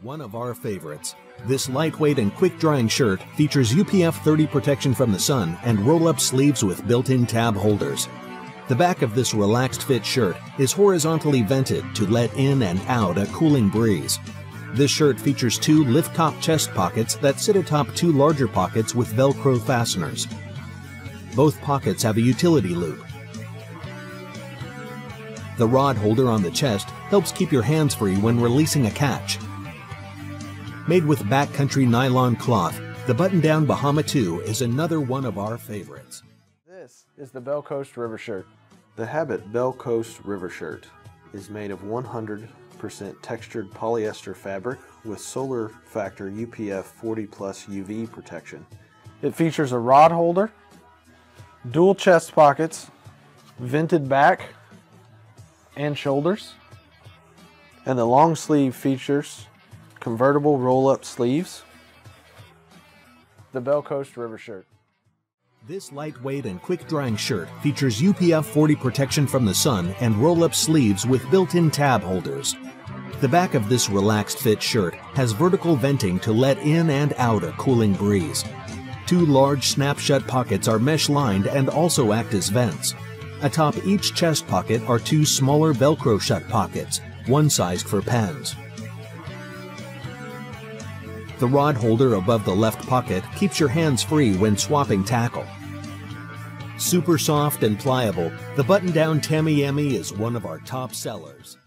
One of our favorites. This lightweight and quick-drying shirt features UPF 30 protection from the sun and roll-up sleeves with built-in tab holders. The back of this relaxed fit shirt is horizontally vented to let in and out a cooling breeze. This shirt features two lift-top chest pockets that sit atop two larger pockets with Velcro fasteners. Both pockets have a utility loop. The rod holder on the chest helps keep your hands free when releasing a catch. Made with backcountry nylon cloth, the button-down Bahama 2 is another one of our favorites. This is the Belcoast River Shirt. The Habit Belcoast River Shirt is made of 100% textured polyester fabric with solar factor UPF 40+ UV protection. It features a rod holder, dual chest pockets, vented back and shoulders, and the long sleeve features convertible roll-up sleeves. The Belcoast River Shirt. This lightweight and quick-drying shirt features UPF 40 protection from the sun and roll-up sleeves with built-in tab holders. The back of this relaxed fit shirt has vertical venting to let in and out a cooling breeze. Two large snap-shut pockets are mesh-lined and also act as vents. Atop each chest pocket are two smaller Velcro shut pockets, one sized for pens. The rod holder above the left pocket keeps your hands free when swapping tackle. Super soft and pliable, the button-down Tamiami is one of our top sellers.